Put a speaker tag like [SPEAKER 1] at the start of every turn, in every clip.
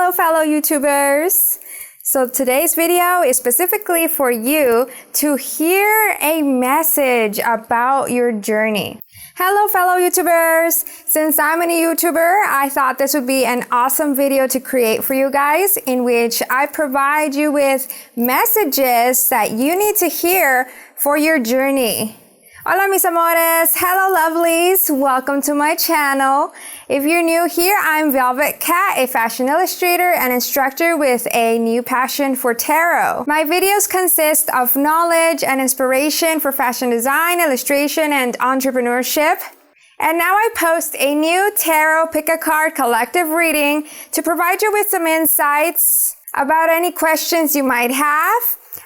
[SPEAKER 1] Hello, fellow YouTubers. So today's video is specifically for you to hear a message about your journey. Hello, fellow YouTubers. Since I'm a new YouTuber, I thought this would be an awesome video to create for you guys, in which I provide you with messages that you need to hear for your journey. Hola, mis amores. Hello, lovelies. Welcome to my channel. If you're new here, I'm Velvet Cat, a fashion illustrator and instructor with a new passion for tarot. My videos consist of knowledge and inspiration for fashion design, illustration, and entrepreneurship. And now I post a new tarot pick-a-card collective reading to provide you with some insights about any questions you might have,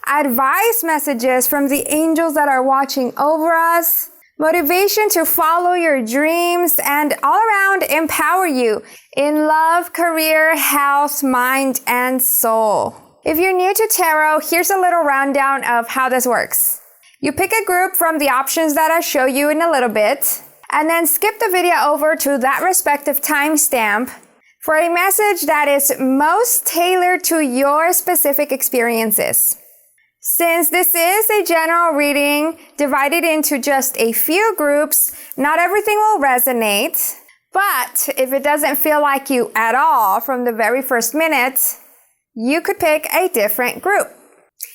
[SPEAKER 1] advice messages from the angels that are watching over us, motivation to follow your dreams, and all around empower you in love, career, health, mind, and soul. If you're new to tarot, here's a little rundown of how this works. You pick a group from the options that I show you in a little bit, and then skip the video over to that respective timestamp for a message that is most tailored to your specific experiences. Since this is a general reading divided into just a few groups, not everything will resonate. But if it doesn't feel like you at all from the very first minute, you could pick a different group.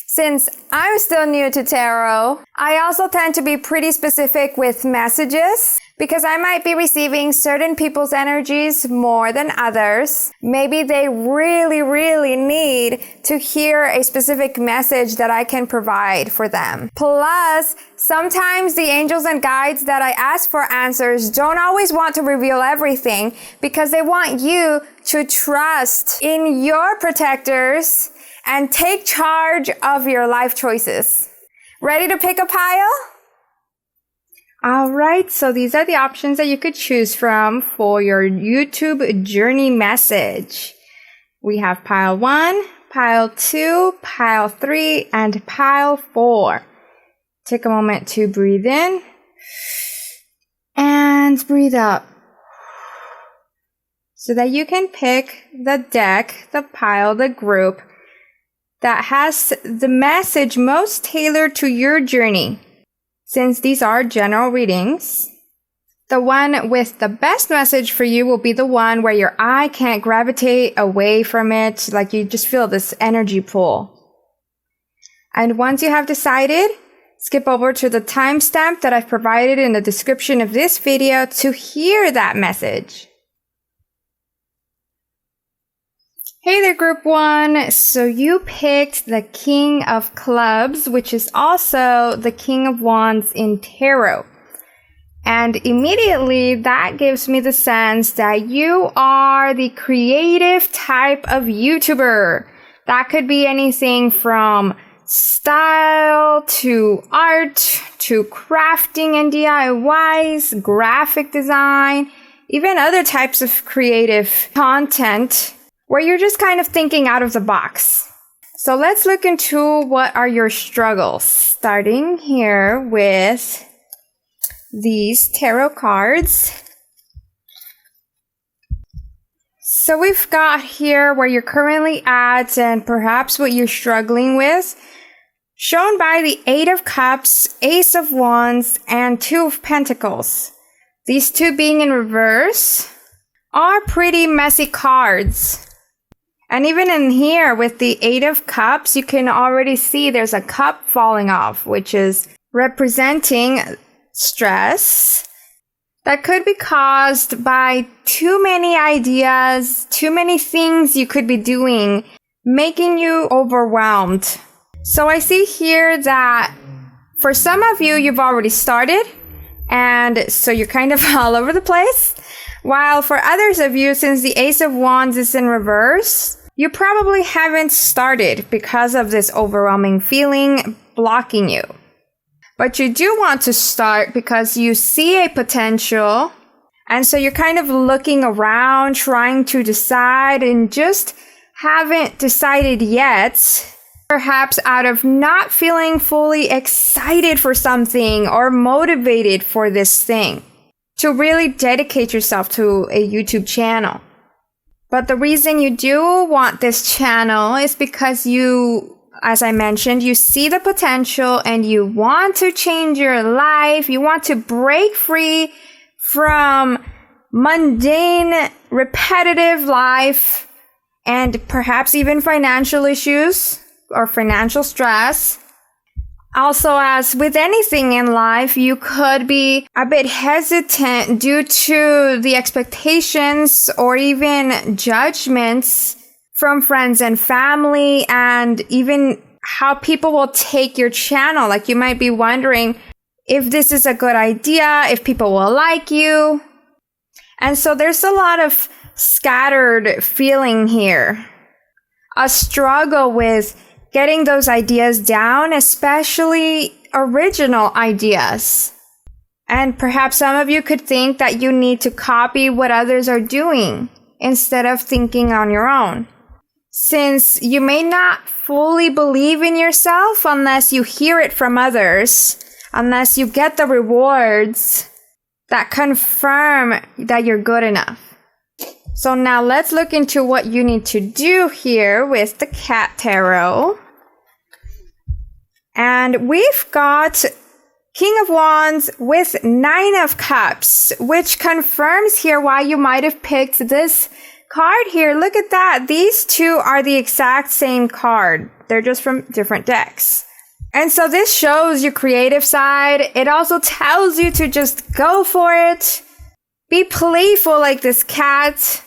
[SPEAKER 1] Since I'm still new to tarot, I also tend to be pretty specific with messages because I might be receiving certain people's energies more than others. Maybe they really need to hear a specific message that I can provide for them. Plus, sometimes the angels and guides that I ask for answers don't always want to reveal everything because they want you to trust in your protectors and take charge of your life choices. Ready to pick a pile? Alright, so these are the options that you could choose from for your YouTube journey message. We have pile 1, pile 2, pile 3, and pile 4. Take a moment to breathe in and breathe out so that you can pick the deck, the pile, the group that has the message most tailored to your journey. Since these are general readings, the one with the best message for you will be the one where your eye can't gravitate away from it, like you just feel this energy pull. And once you have decided, skip over to the timestamp that I've provided in the description of this video to hear that message. Hey there, group 1. So you picked the King of Clubs, which is also the King of Wands in tarot. And immediately that gives me the sense that you are the creative type of YouTuber. That could be anything from style to art to crafting and DIYs, graphic design, even other types of creative content where you're just kind of thinking out of the box. So let's look into what are your struggles, starting here with these tarot cards. So we've got here where you're currently at and perhaps what you're struggling with, shown by the 8 of Cups, Ace of Wands, and 2 of Pentacles. These two being in reverse are pretty messy cards. And even in here with the 8 of Cups, you can already see there's a cup falling off, which is representing stress that could be caused by too many ideas, too many things you could be doing, making you overwhelmed. So I see here that for some of you, you've already started, and so you're kind of all over the place. While for others of you, since the Ace of Wands is in reverse, you probably haven't started because of this overwhelming feeling blocking you. But you do want to start because you see a potential, and so you're kind of looking around, trying to decide, and just haven't decided yet. Perhaps out of not feeling fully excited for something or motivated for this thing, to really dedicate yourself to a YouTube channel. But the reason you do want this channel is because you, as I mentioned, you see the potential and you want to change your life. You want to break free from mundane, repetitive life and perhaps even financial issues or financial stress. Also, as with anything in life, you could be a bit hesitant due to the expectations or even judgments from friends and family, and even how people will take your channel. Like, you might be wondering if this is a good idea, if people will like you. And so there's a lot of scattered feeling here. A struggle with getting those ideas down, especially original ideas. And perhaps some of you could think that you need to copy what others are doing instead of thinking on your own. Since you may not fully believe in yourself unless you hear it from others, unless you get the rewards that confirm that you're good enough. So now let's look into what you need to do here with the Cat Tarot. And we've got King of Wands with 9 of Cups, which confirms here why you might have picked this card here. Look at that. These two are the exact same card. They're just from different decks. And so this shows your creative side. It also tells you to just go for it. Be playful like this cat.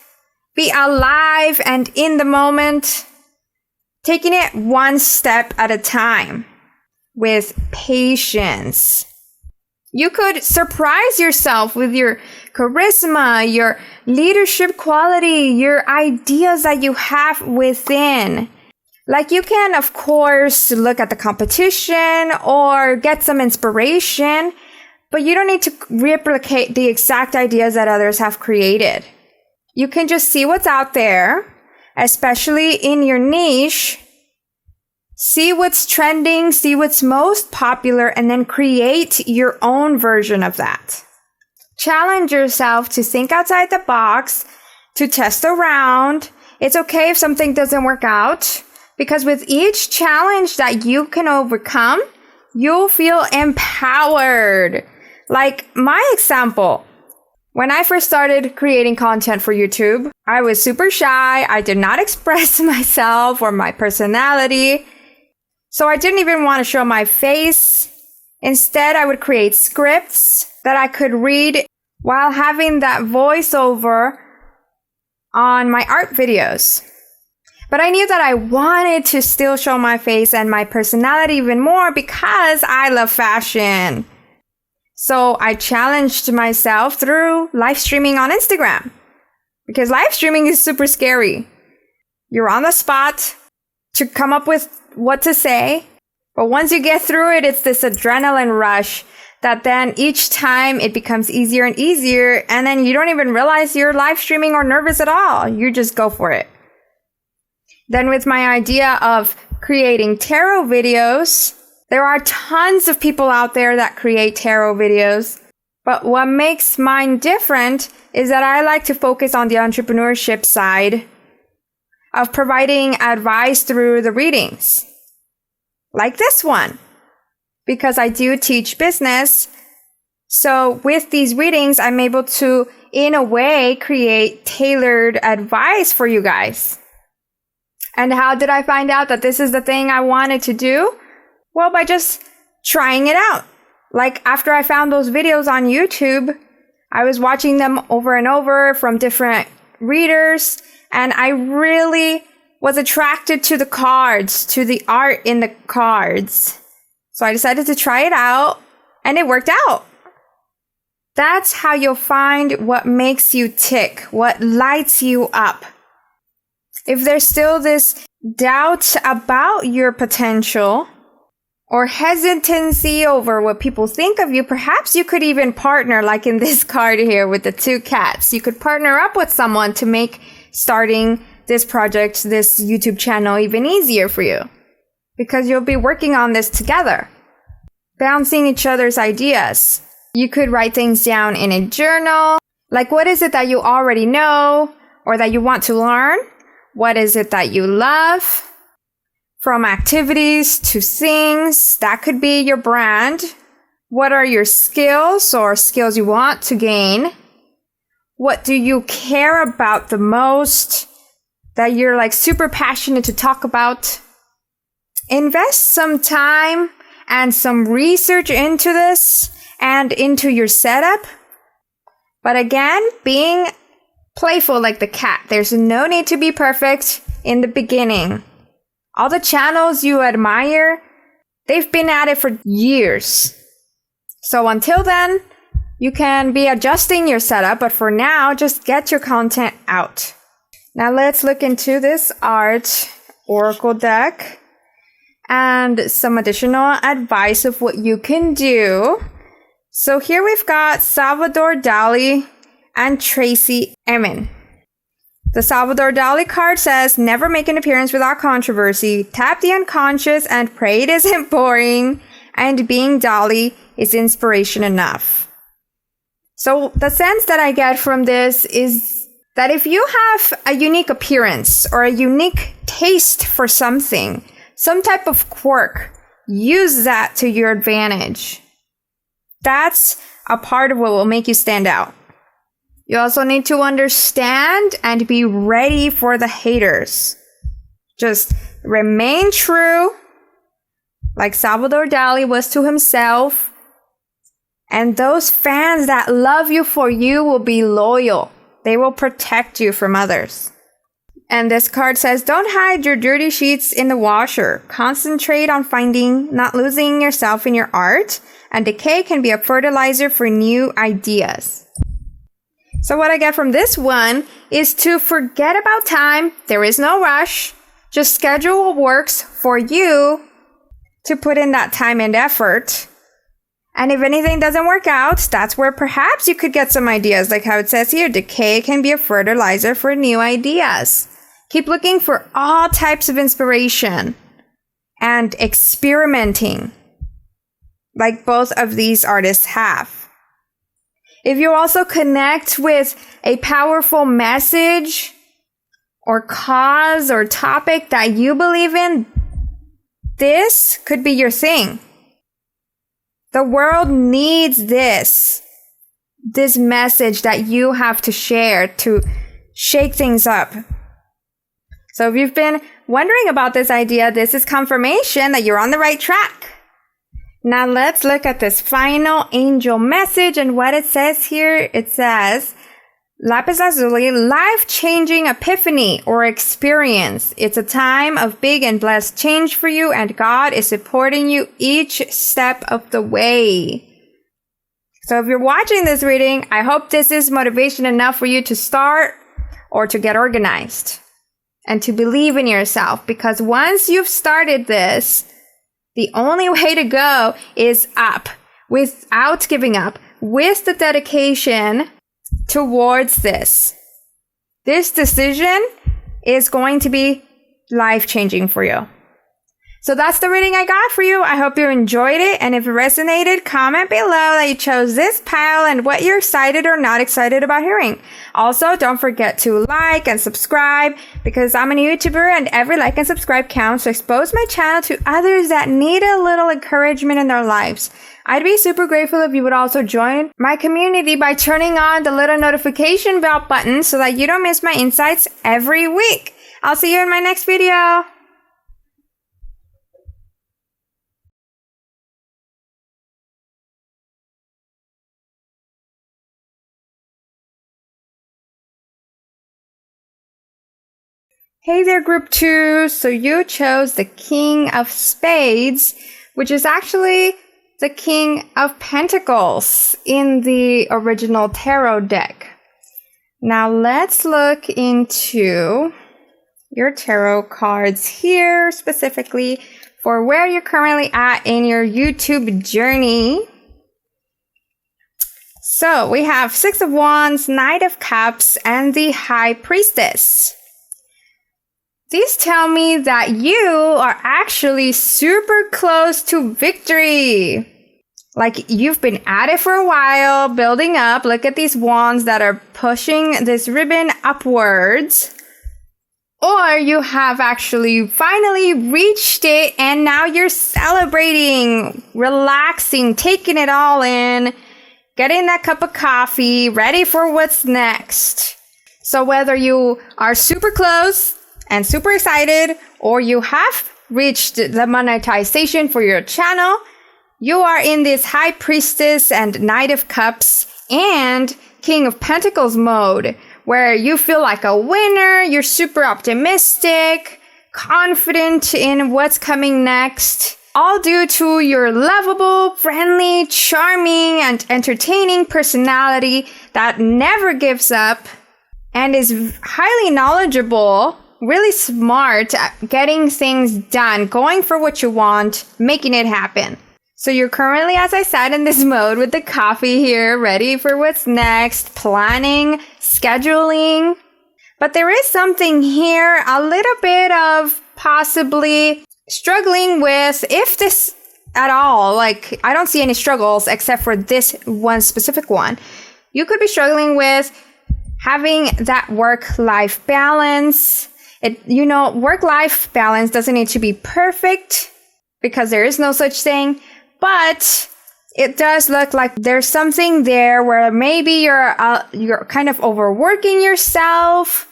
[SPEAKER 1] Be alive and in the moment. Taking it one step at a time with patience. You could surprise yourself with your charisma, your leadership quality, your ideas that you have within. Like, you can, of course, look at the competition or get some inspiration, but you don't need to replicate the exact ideas that others have created. You can just see what's out there, especially in your niche. See what's trending, see what's most popular, and then create your own version of that. Challenge yourself to think outside the box, to test around. It's okay if something doesn't work out, because with each challenge that you can overcome, you'll feel empowered. Like my example, when I first started creating content for YouTube, I was super shy. I did not express myself or my personality. So I didn't even want to show my face. Instead, I would create scripts that I could read while having that voiceover on my art videos. But I knew that I wanted to still show my face and my personality even more because I love fashion. So I challenged myself through live streaming on Instagram. Because live streaming is super scary. You're on the spot to come up with what to say. But once you get through it, it's this adrenaline rush that then each time it becomes easier and easier. And then you don't even realize you're live streaming or nervous at all. You just go for it. Then with my idea of creating tarot videos, there are tons of people out there that create tarot videos. But what makes mine different is that I like to focus on the entrepreneurship side of providing advice through the readings. Like this one. Because I do teach business. So with these readings, I'm able to, in a way, create tailored advice for you guys. And how did I find out that this is the thing I wanted to do? Well, by just trying it out. Like after I found those videos on YouTube, I was watching them over and over from different readers, and I really was attracted to the cards, to the art in the cards. So I decided to try it out, and it worked out. That's how you'll find what makes you tick, what lights you up. If there's still this doubt about your potential or hesitancy over what people think of you, perhaps you could even partner, like in this card here with the 2 cats. You could partner up with someone to make starting this project, this YouTube channel, even easier for you. Because you'll be working on this together, bouncing each other's ideas. You could write things down in a journal. Like, what is it that you already know? or that you want to learn? What is it that you love? From activities to things, that could be your brand. What are your skills or skills you want to gain? What do you care about the most that you're like super passionate to talk about? Invest some time and some research into this and into your setup. But again, being playful like the cat. There's no need to be perfect in the beginning. All the channels you admire, they've been at it for years. So until then, you can be adjusting your setup, but for now, just get your content out. Now let's look into this art oracle deck and some additional advice of what you can do. So here we've got Salvador Dali and Tracy Emin. The Salvador Dali card says, never make an appearance without controversy. Tap the unconscious and pray it isn't boring. And being Dali is inspiration enough. So the sense that I get from this is that if you have a unique appearance or a unique taste for something, some type of quirk, use that to your advantage. That's a part of what will make you stand out. You also need to understand and be ready for the haters. Just remain true, like Salvador Dali was to himself. And those fans that love you for you will be loyal. They will protect you from others. And this card says, don't hide your dirty sheets in the washer. Concentrate on finding, not losing yourself in your art. And decay can be a fertilizer for new ideas. So what I get from this one is to forget about time. There is no rush. Just schedule what works for you to put in that time and effort. And if anything doesn't work out, that's where perhaps you could get some ideas, like how it says here, decay can be a fertilizer for new ideas. Keep looking for all types of inspiration and experimenting, like both of these artists have. If you also connect with a powerful message or cause or topic that you believe in, this could be your thing. The world needs this message that you have to share to shake things up. So if you've been wondering about this idea, this is confirmation that you're on the right track. Now let's look at this final angel message and what it says here. It says, Lapis Lazuli, life-changing epiphany or experience. It's a time of big and blessed change for you, and God is supporting you each step of the way. So if you're watching this reading, I hope this is motivation enough for you to start or to get organized and to believe in yourself, because once you've started this, the only way to go is up, without giving up, with the dedication towards this. This decision is going to be life-changing for you. So that's the reading I got for you. I hope you enjoyed it. And if it resonated, comment below that you chose this pile and what you're excited or not excited about hearing. Also, don't forget to like and subscribe, because I'm a YouTuber and every like and subscribe counts to expose my channel to others that need a little encouragement in their lives. I'd be super grateful if you would also join my community by turning on the little notification bell button so that you don't miss my insights every week. I'll see you in my next video. Hey there, group 2. So you chose the King of Spades, which is actually the King of Pentacles in the original tarot deck. Now let's look into your tarot cards here, specifically for where you're currently at in your YouTube journey. So we have Six of Wands, Knight of Cups, and the High Priestess. These tell me that you are actually super close to victory. Like you've been at it for a while, building up. Look at these wands that are pushing this ribbon upwards. Or you have actually finally reached it and now you're celebrating, relaxing, taking it all in, getting that cup of coffee, ready for what's next. So whether you are super close and super excited or you have reached the monetization for your channel, you are in this High Priestess and Knight of Cups and King of Pentacles mode, where you feel like a winner, you're super optimistic, confident in what's coming next, all due to your lovable, friendly, charming, and entertaining personality that never gives up and is highly knowledgeable, really smart at getting things done, going for what you want, making it happen. So you're currently, as I said, in this mode with the coffee here, ready for what's next, planning, scheduling. But there is something here, a little bit of possibly struggling with, if this at all, like I don't see any struggles except for this one specific one. You could be struggling with having that work-life balance. Work-life balance doesn't need to be perfect because there is no such thing. But it does look like there's something there where maybe you're kind of overworking yourself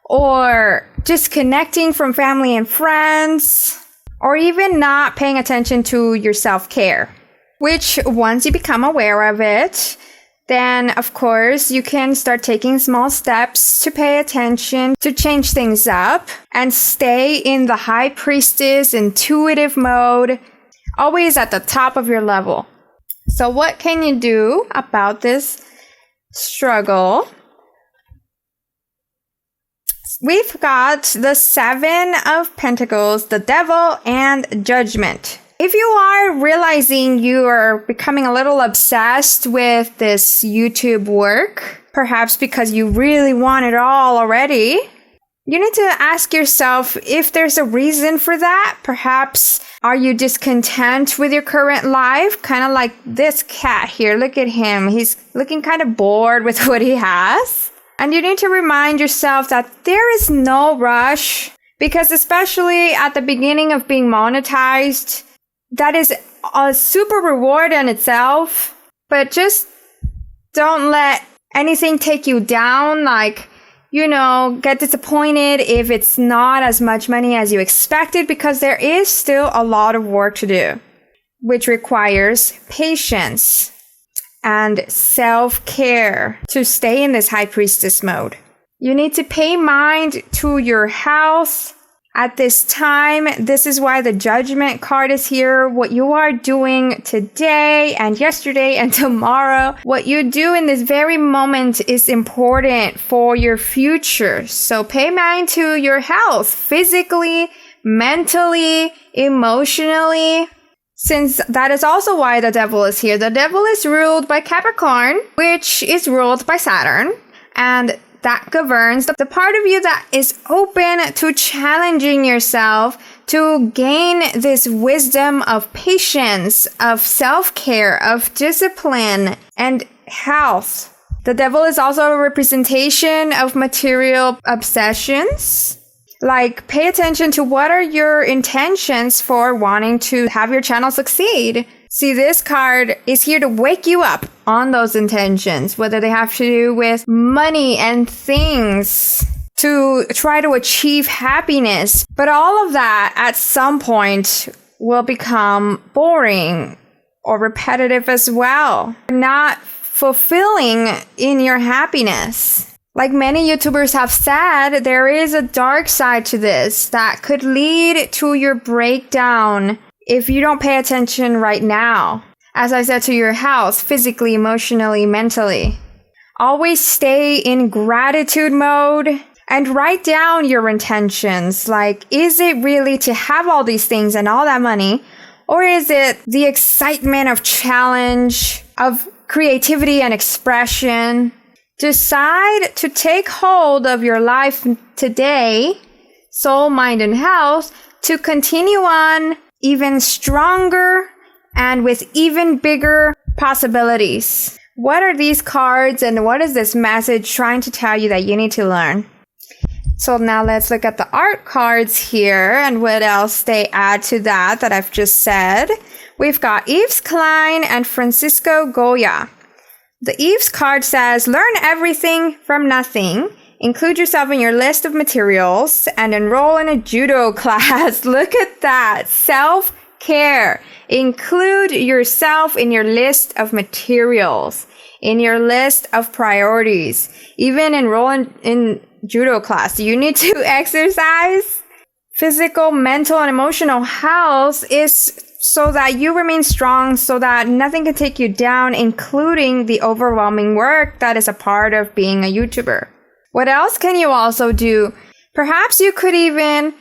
[SPEAKER 1] or disconnecting from family and friends or even not paying attention to your self-care, which once you become aware of it, then of course you can start taking small steps to pay attention, to change things up and stay in the High Priestess intuitive mode, always at the top of your level. So what can you do about this struggle? We've got the Seven of Pentacles, the Devil, and Judgment. If you are realizing you are becoming a little obsessed with this YouTube work, perhaps because you really want it all already, you need to ask yourself if there's a reason for that. Perhaps are you discontent with your current life? Kind of like this cat here. Look at him. He's looking kind of bored with what he has. And you need to remind yourself that there is no rush, because especially at the beginning of being monetized, that is a super reward in itself. But just don't let anything take you down, like, get disappointed if it's not as much money as you expected, because there is still a lot of work to do, which requires patience and self-care to stay in this High Priestess mode. You need to pay mind to your health at this time. This is why the Judgment card is here. What you are doing today and yesterday and tomorrow, what you do in this very moment is important for your future. So pay mind to your health, physically, mentally, emotionally, since that is also why the Devil is here. The Devil is ruled by Capricorn, which is ruled by Saturn, and that governs the part of you that is open to challenging yourself to gain this wisdom of patience, of self-care, of discipline, and health. The Devil is also a representation of material obsessions. Like, pay attention to what are your intentions for wanting to have your channel succeed. See, this card is here to wake you up on those intentions, whether they have to do with money and things, to try to achieve happiness. But all of that at some point will become boring or repetitive as well, not fulfilling in your happiness. Like many YouTubers have said, there is a dark side to this that could lead to your breakdown if you don't pay attention right now. As I said, to your health, physically, emotionally, mentally. Always stay in gratitude mode and write down your intentions. Like, is it really to have all these things and all that money? Or is it the excitement of challenge, of creativity and expression? Decide to take hold of your life today, soul, mind, and health, to continue on even stronger and with even bigger possibilities. What are these cards and what is this message trying to tell you that you need to learn? So now let's look at the art cards here and what else they add to that I've just said. We've got Yves Klein and Francisco Goya. The Yves card says, learn everything from nothing. Include yourself in your list of materials and enroll in a judo class. Look at that. Self-care. Include yourself in your list of materials, in your list of priorities. Even enroll in judo class. Do you need to exercise? Physical, mental, and emotional health is so that you remain strong, so that nothing can take you down, including the overwhelming work that is a part of being a YouTuber. What else can you also do? Perhaps you could even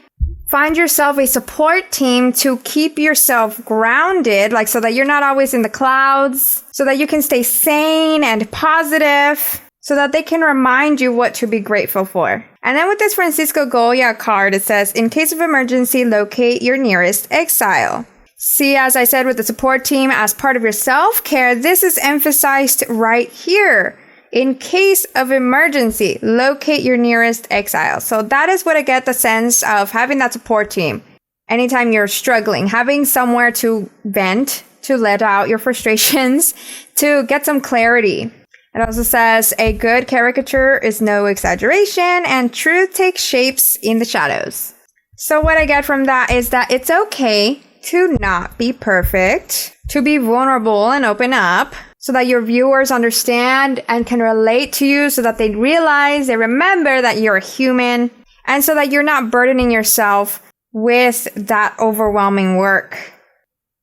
[SPEAKER 1] find yourself a support team to keep yourself grounded, like so that you're not always in the clouds, so that you can stay sane and positive, so that they can remind you what to be grateful for. And then with this Francisco Goya card, it says, in case of emergency, locate your nearest exile. See, as I said, with the support team as part of your self-care, this is emphasized right here. In case of emergency, locate your nearest exile. So that is what I get the sense of having that support team. Anytime you're struggling, having somewhere to vent, to let out your frustrations, to get some clarity. It also says, a good caricature is no exaggeration and truth takes shapes in the shadows. So what I get from that is that it's okay to not be perfect, to be vulnerable and open up so that your viewers understand and can relate to you, so that they realize, they remember that you're a human, and so that you're not burdening yourself with that overwhelming work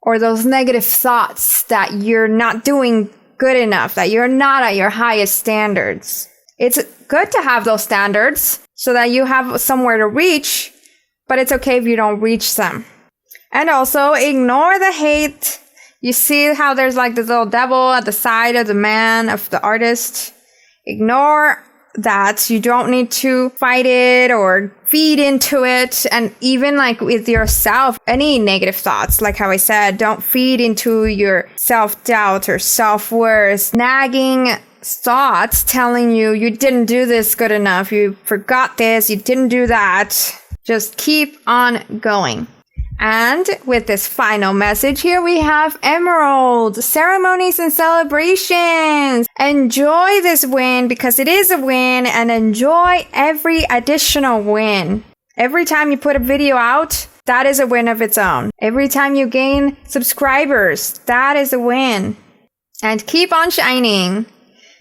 [SPEAKER 1] or those negative thoughts that you're not doing good enough, that you're not at your highest standards. It's good to have those standards so that you have somewhere to reach, but it's okay if you don't reach them. And also ignore the hate. You see how there's like this little devil at the side of the man, of the artist. Ignore that. You don't need to fight it or feed into it. And even like with yourself, any negative thoughts, like how I said, don't feed into your self-doubt or self-worth. Nagging thoughts telling you you didn't do this good enough, you forgot this, you didn't do that. Just keep on going. And with this final message here, we have Emerald, ceremonies and celebrations. Enjoy this win because it is a win, and enjoy every additional win. Every time you put a video out, that is a win of its own. Every time you gain subscribers, that is a win. And keep on shining.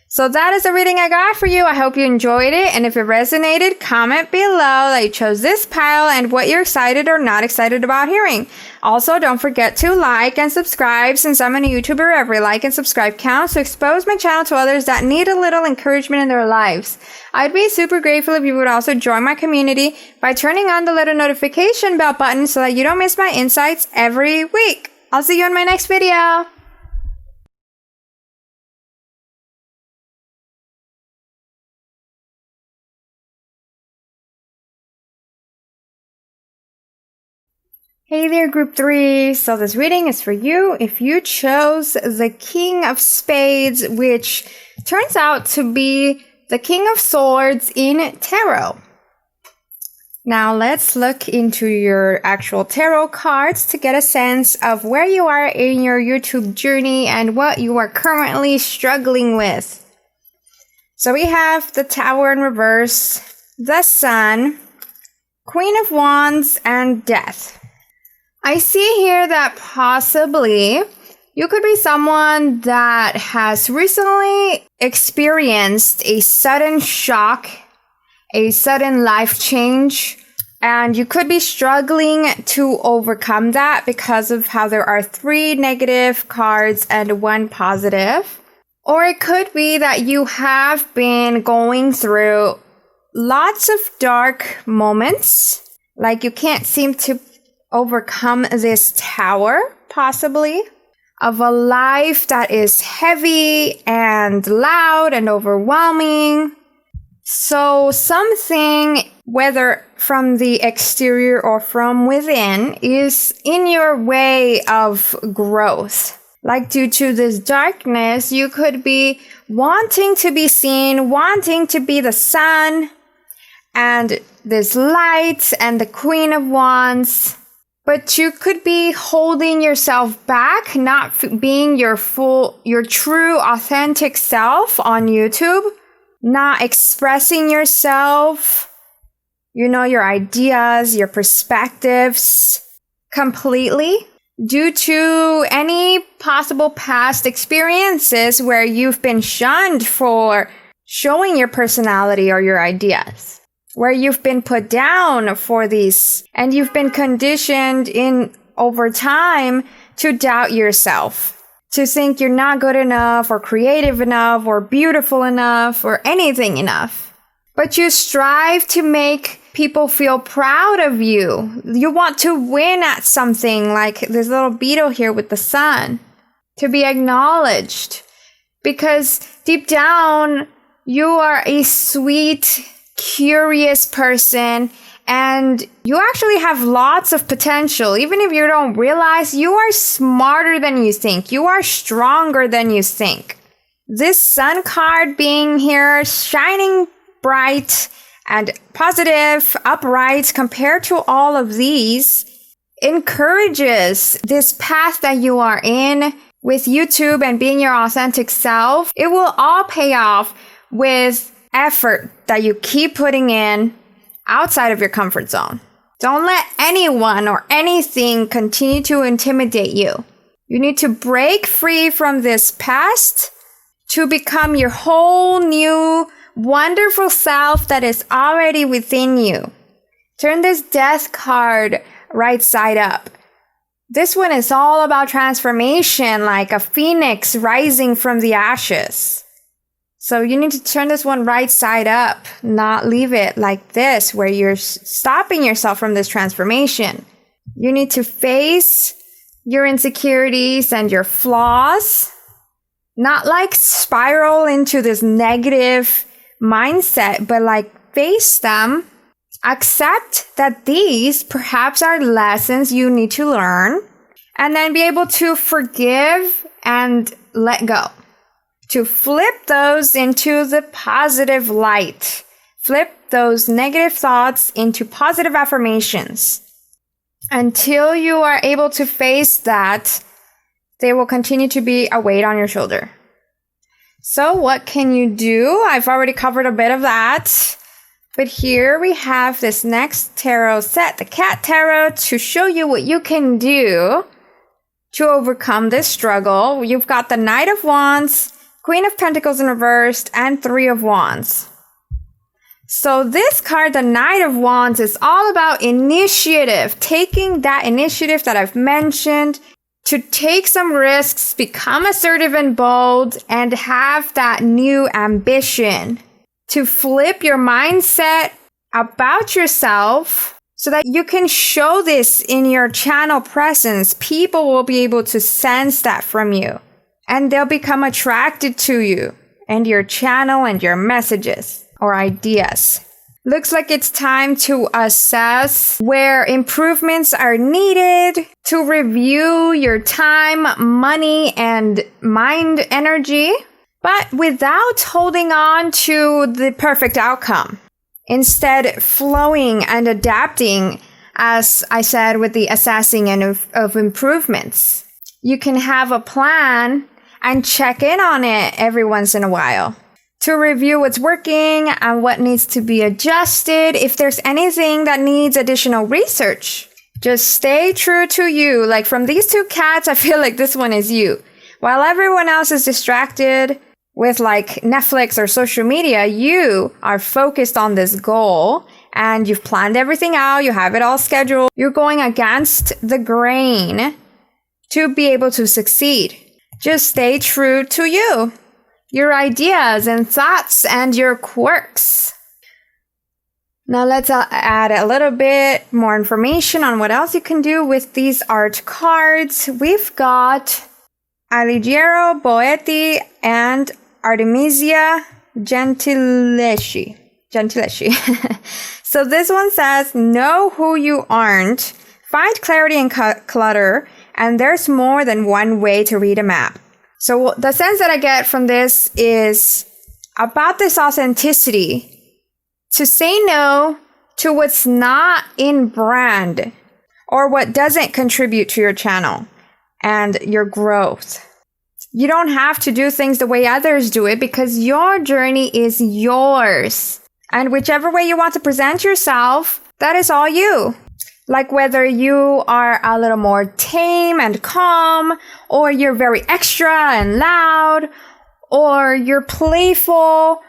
[SPEAKER 1] So that is the reading I got for you. I hope you enjoyed it. And if it resonated, comment below that you chose this pile and what you're excited or not excited about hearing. Also, don't forget to like and subscribe. Since I'm a new YouTuber, every like and subscribe counts to expose my channel to others that need a little encouragement in their lives. I'd be super grateful if you would also join my community by turning on the little notification bell button so that you don't miss my insights every week. I'll see you in my next video. Hey there, group 3. So this reading is for you if you chose the King of Spades, which turns out to be the King of Swords in Tarot. Now let's look into your actual tarot cards to get a sense of where you are in your YouTube journey and what you are currently struggling with. So we have the Tower in reverse, the Sun, Queen of Wands, and Death. I see here that possibly you could be someone that has recently experienced a sudden shock, a sudden life change, and you could be struggling to overcome that because of how there are 3 negative cards and 1 positive. Or it could be that you have been going through lots of dark moments, like you can't seem to overcome this tower, possibly, of a life that is heavy and loud and overwhelming. So something, whether from the exterior or from within is in your way of growth. Like due to this darkness, you could be wanting to be seen, wanting to be the sun and this light and the Queen of Wands. But you could be holding yourself back, not being your true, authentic self on YouTube, not expressing yourself, your ideas, your perspectives completely due to any possible past experiences where you've been shunned for showing your personality or your ideas, where you've been put down for these and you've been conditioned over time to doubt yourself, to think you're not good enough or creative enough or beautiful enough or anything enough. But you strive to make people feel proud of you. You want to win at something, like this little beetle here with the sun, to be acknowledged. Because deep down, you are a sweet, curious person, and you actually have lots of potential. Even if you don't realize, you are smarter than you think. You are stronger than you think. This sun card being here, shining bright and positive, upright, compared to all of these, encourages this path that you are in with YouTube and being your authentic self. It will all pay off with effort that you keep putting in outside of your comfort zone. Don't let anyone or anything continue to intimidate you. You need to break free from this past to become your whole new wonderful self that is already within you. Turn this death card right side up. This one is all about transformation, like a phoenix rising from the ashes. So you need to turn this one right side up, not leave it like this, where you're stopping yourself from this transformation. You need to face your insecurities and your flaws, not like spiral into this negative mindset, but like face them, accept that these perhaps are lessons you need to learn, and then be able to forgive and let go. To flip those into the positive light. Flip those negative thoughts into positive affirmations. Until you are able to face that, they will continue to be a weight on your shoulder. So what can you do? I've already covered a bit of that. But here we have this next tarot set, the Cat Tarot, to show you what you can do to overcome this struggle. You've got the Knight of Wands, Queen of Pentacles in reversed, and Three of Wands. So this card, the Knight of Wands, is all about initiative, taking that initiative that I've mentioned to take some risks, become assertive and bold, and have that new ambition to flip your mindset about yourself so that you can show this in your channel presence. People will be able to sense that from you, and they'll become attracted to you and your channel and your messages or ideas. Looks like it's time to assess where improvements are needed, to review your time, money, and mind energy, but without holding on to the perfect outcome. Instead, flowing and adapting, as I said, with the assessing and of improvements. You can have a plan and check in on it every once in a while to review what's working and what needs to be adjusted. If there's anything that needs additional research, just stay true to you. Like from these two cats, I feel like this one is you. While everyone else is distracted with like Netflix or social media, you are focused on this goal and you've planned everything out. You have it all scheduled. You're going against the grain to be able to succeed. Just stay true to you, your ideas and thoughts and your quirks. Now let's add a little bit more information on what else you can do with these art cards. We've got Alighiero Boetti and Artemisia Gentileschi. So this one says, know who you aren't, find clarity in clutter, and there's more than one way to read a map. So the sense that I get from this is about this authenticity, to say no to what's not in brand or what doesn't contribute to your channel and your growth. You don't have to do things the way others do it because your journey is yours. And whichever way you want to present yourself, that is all you. Like whether you are a little more tame and calm, or you're very extra and loud, or you're playful,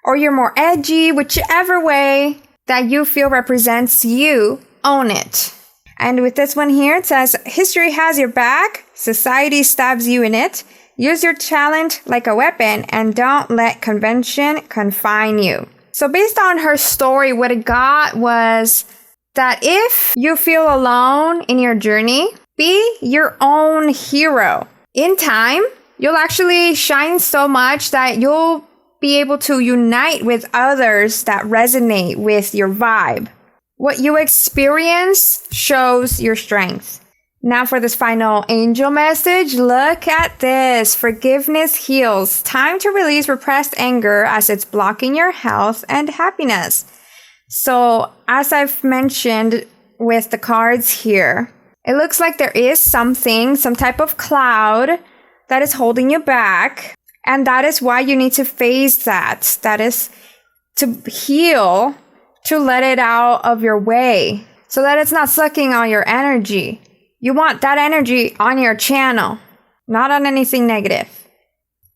[SPEAKER 1] or you're more edgy, whichever way that you feel represents you, own it. And with this one here, it says, history has your back, society stabs you in it. Use your talent like a weapon and don't let convention confine you. So based on her story, what it got was that if you feel alone in your journey, be your own hero. In time, you'll actually shine so much that you'll be able to unite with others that resonate with your vibe. What you experience shows your strength. Now for this final angel message, look at this. Forgiveness heals. Time to release repressed anger as it's blocking your health and happiness. So as I've mentioned with the cards here, it looks like there is something, some type of cloud that is holding you back. And that is why you need to face that. That is to heal, to let it out of your way so that it's not sucking all your energy. You want that energy on your channel, not on anything negative.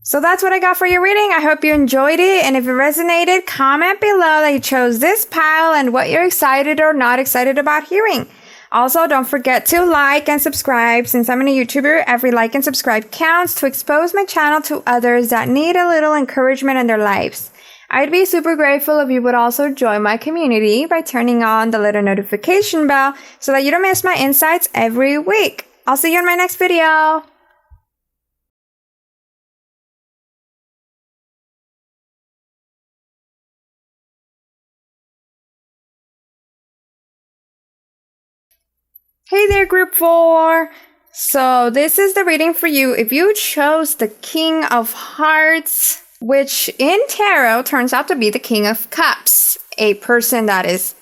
[SPEAKER 1] So that's what I got for your reading. I hope you enjoyed it. And if it resonated, comment below that you chose this pile and what you're excited or not excited about hearing. Also, don't forget to like and subscribe. Since I'm a YouTuber, every like and subscribe counts to expose my channel to others that need a little encouragement in their lives. I'd be super grateful if you would also join my community by turning on the little notification bell so that you don't miss my insights every week. I'll see you in my next video. Hey there, group 4. So this is the reading for you if you chose the King of Hearts, which in tarot turns out to be the King of Cups, a person that is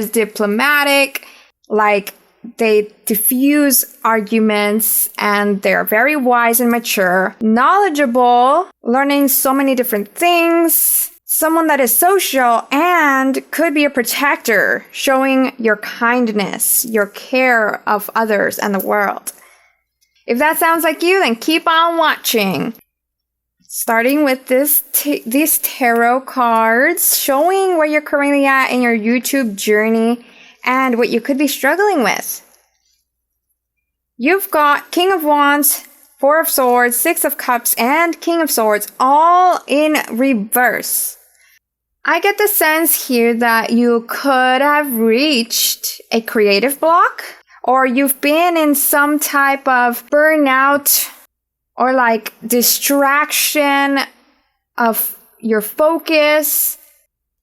[SPEAKER 1] diplomatic, like they diffuse arguments and they're very wise and mature, knowledgeable, learning so many different things, someone that is social and could be a protector, showing your kindness, your care of others and the world. If that sounds like you, then keep on watching. Starting with these tarot cards, showing where you're currently at in your YouTube journey and what you could be struggling with. You've got King of Wands, Four of Swords, Six of Cups, and King of Swords, all in reverse. I get the sense here that you could have reached a creative block, or you've been in some type of burnout or like distraction of your focus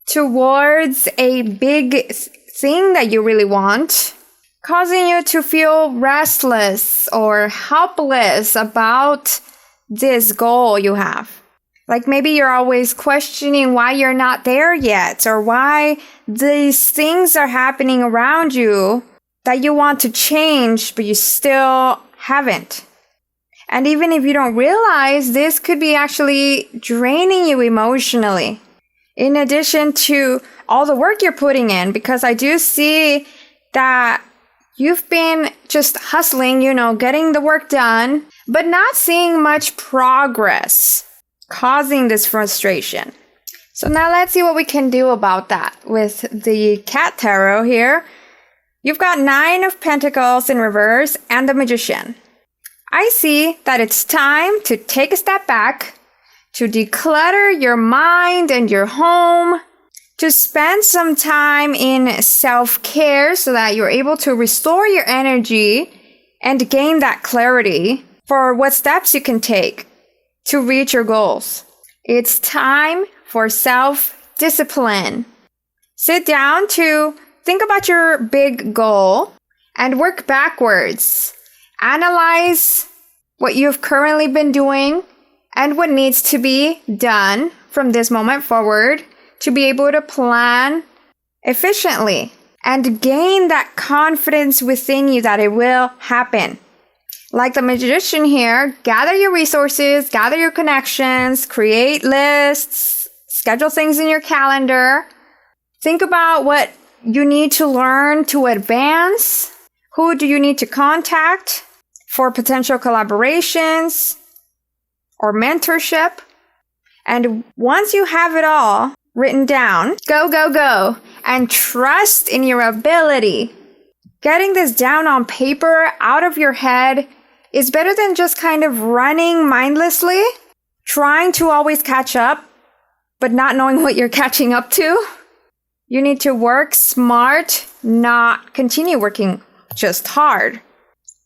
[SPEAKER 1] towards a big thing that you really want, causing you to feel restless or helpless about this goal you have. Like maybe you're always questioning why you're not there yet, or why these things are happening around you that you want to change, but you still haven't. And even if you don't realize, this could be actually draining you emotionally. In addition to all the work you're putting in, because I do see that you've been just hustling, getting the work done, but not seeing much progress, causing this frustration. So now let's see what we can do about that with the Cat Tarot here. You've got Nine of Pentacles in reverse and the Magician. I see that it's time to take a step back, to declutter your mind and your home, to spend some time in self-care so that you're able to restore your energy and gain that clarity for what steps you can take to reach your goals. It's time for self-discipline. sit down to think about your big goal and work backwards. Analyze what you've currently been doing and what needs to be done from this moment forward to be able to plan efficiently and gain that confidence within you that it will happen. Like the magician here, gather your resources, gather your connections, create lists, schedule things in your calendar. Think about what you need to learn to advance. Who do you need to contact for potential collaborations or mentorship? And once you have it all written down, go, and trust in your ability. Getting this down on paper, out of your head, is better than just kind of running mindlessly, trying to always catch up, but not knowing what you're catching up to. You need to work smart, not continue working just hard.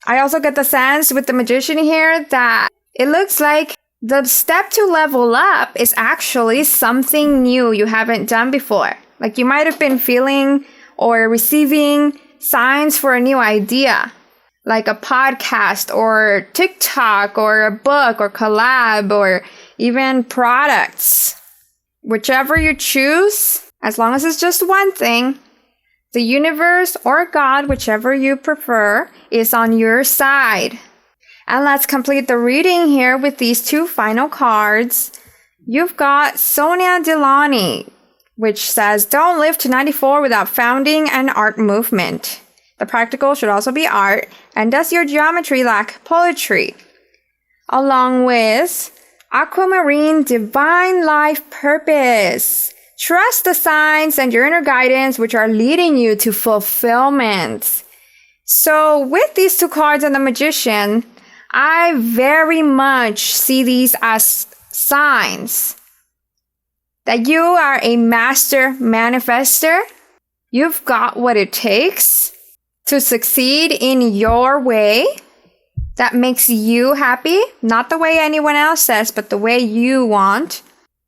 [SPEAKER 1] I also get the sense with the magician here that it looks like the step to level up is actually something new you haven't done before. Like you might have been feeling or receiving signs for a new idea, like a podcast or TikTok or a book or collab or even products. Whichever you choose, as long as it's just one thing, the universe or God, whichever you prefer, is on your side. And let's complete the reading here with these two final cards. You've got Sonia Delani, which says, don't live to 94 without founding an art movement. The practical should also be art. And does your geometry lack poetry? Along with Aquamarine Divine Life Purpose. Trust the signs and your inner guidance, which are leading you to fulfillment. So with these two cards and the magician, I very much see these as signs that you are a master manifester. You've got what it takes to succeed in your way that makes you happy, not the way anyone else says, but the way you want.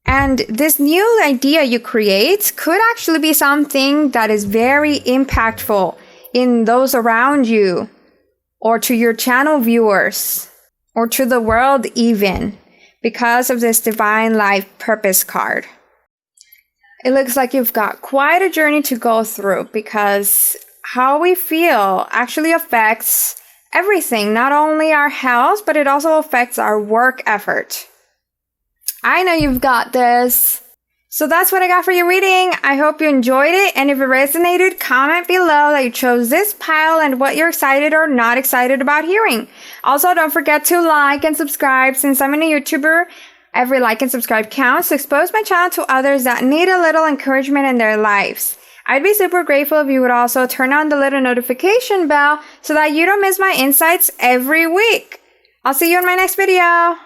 [SPEAKER 1] And this new idea you create could actually be something that is very impactful in those around you, or to your channel viewers, or to the world even, because of this Divine Life Purpose card. It looks like you've got quite a journey to go through, because how we feel actually affects everything, not only our health, but it also affects our work effort. I know you've got this. So that's what I got for your reading. I hope you enjoyed it. And if it resonated, comment below that you chose this pile and what you're excited or not excited about hearing. Also, don't forget to like and subscribe. Since I'm a YouTuber, every like and subscribe counts to expose my channel to others that need a little encouragement in their lives. I'd be super grateful if you would also turn on the little notification bell so that you don't miss my insights every week. I'll see you in my next video.